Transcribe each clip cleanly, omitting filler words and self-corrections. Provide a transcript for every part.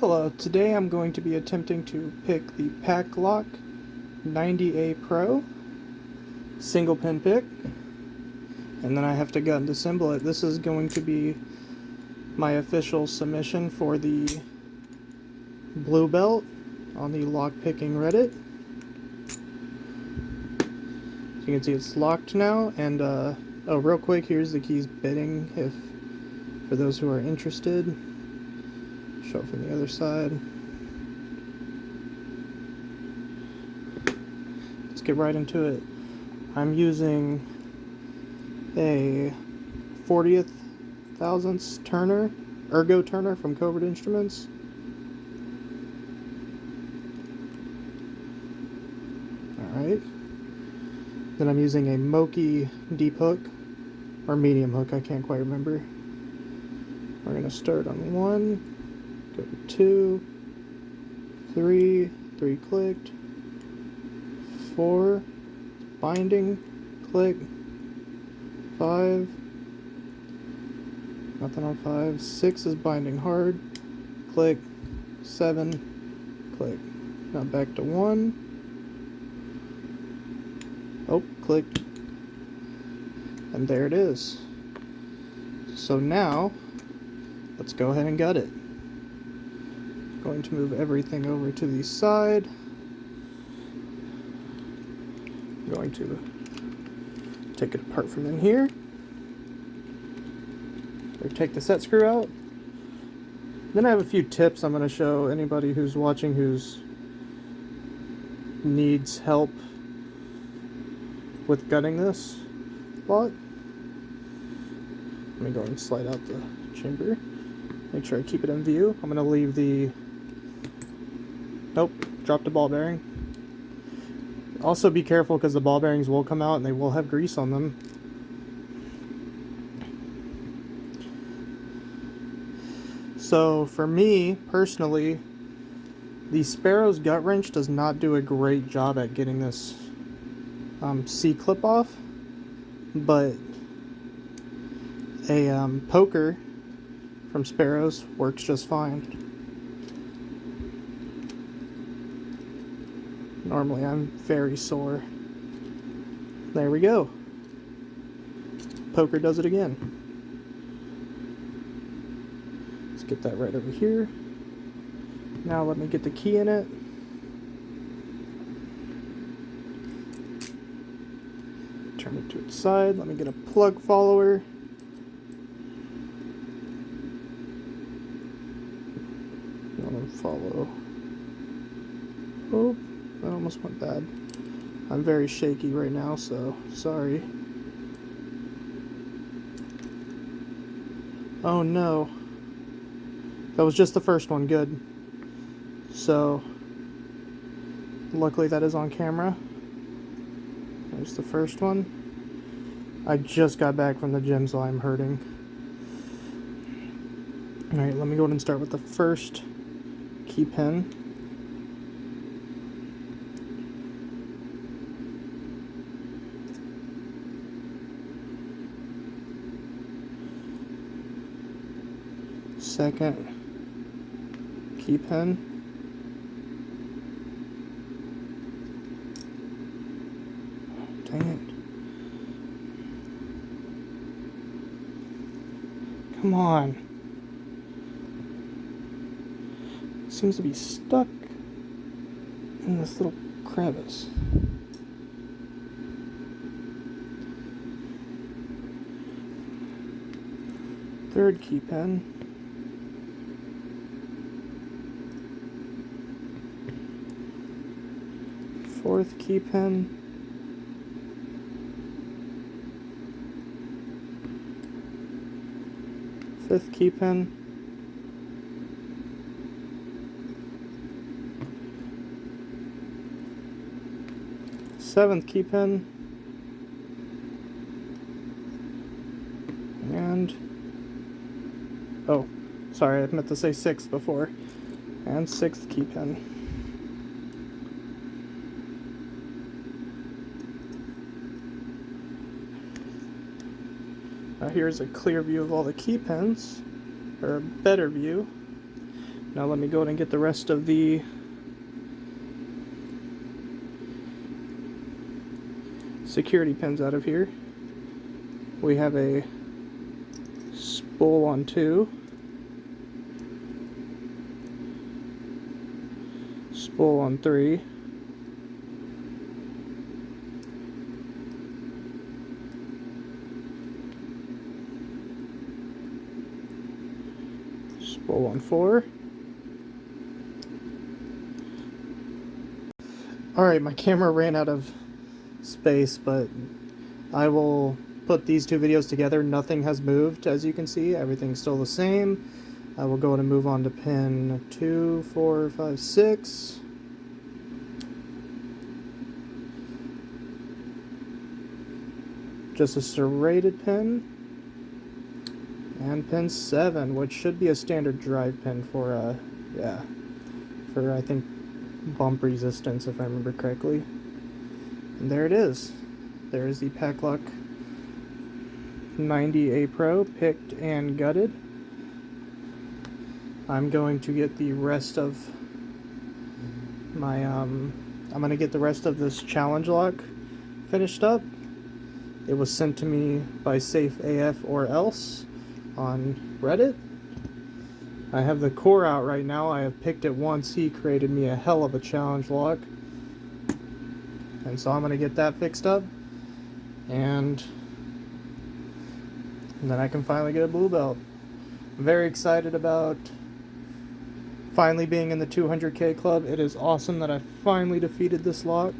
Hello, today I'm going to be attempting to pick the Pack Lock 90A-PRO single pin pick, and then I have to gut and disassemble it. This is going to be my official submission for the Blue Belt on the lockpicking Reddit. So you can see it's locked now, and oh, real quick, here's the keys bidding for those who are interested. Show it from the other side. Let's get right into it. I'm using a 40th thousandths Turner, Ergo Turner from Covert Instruments. Alright. Then I'm using a Moki deep hook, or medium hook, I can't quite remember. We're going to start on 1, go to 2, 3 clicked, 4, binding, click, 5, nothing on 5, 6 is binding hard, click, 7, click. Now back to 1, oh, click, and there it is. So now, let's go ahead and gut it. Going to move everything over to the side. I'm going to take it apart from in here. Or take the set screw out. Then I have a few tips I'm going to show anybody who's watching who's needs help with gutting this lock. Let me go and slide out the chamber. Make sure I keep it in view. I'm going to leave the... Nope, dropped a ball bearing. Also be careful because the ball bearings will come out and they will have grease on them. So for me, personally, the Sparrow's gut wrench does not do a great job at getting this C-clip off, but a poker from Sparrow's works just fine. Normally I'm very sore. There we go. Poker does it again. Let's get that right over here. Now let me get the key in it. Turn it to its side. Let me get a plug follower. You want to follow. Oh, that almost went bad. I'm very shaky right now, so sorry. Oh no. That was just the first one, good. So, luckily that is on camera. There's the first one. I just got back from the gym, so I'm hurting. Alright, let me go ahead and start with the first key pin. Second key pin. Dang it. Come on. It seems to be stuck in this little crevice. Third key pin. Fourth key pin. Fifth key pin. Seventh key pin. And oh, sorry, I meant to say sixth before. And sixth key pin. Now here's a clear view of all the key pins, or a better view. Now let me go ahead and get the rest of the security pins out of here. We have a spool on 2, spool on 3, spool on 4. Alright, my camera ran out of space, but I will put these two videos together. Nothing has moved, as you can see. Everything's still the same. I will go ahead and move on to pin 2, 4, 5, 6. Just a serrated pin. And pin 7, which should be a standard drive pin for, for I think bump resistance, if I remember correctly. And there it is. There's the Paclock 90A-PRO picked and gutted. I'm going to get the rest of my I'm going to get the rest of this challenge lock finished up. It was sent to me by Safe AF or Else on Reddit. I have the core out right now. I have picked it once. He created me a hell of a challenge lock. And so I'm going to get that fixed up. And then I can finally get a blue belt. I'm very excited about finally being in the 200K club. It is awesome that I finally defeated this lock.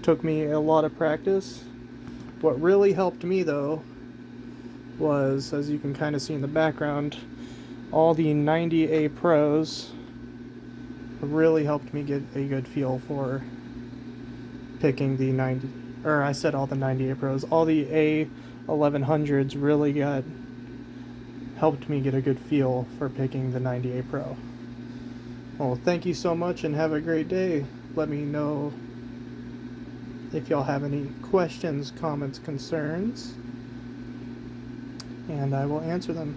Took me a lot of practice. What really helped me though was, as you can kind of see in the background, all the 90A-PROs really helped me get a good feel for picking the 90, or I said all the 90A-PROs, all the A1100s really helped me get a good feel for picking the 90A-PRO. Well, thank you so much and have a great day. Let me know if y'all have any questions, comments, concerns, and I will answer them.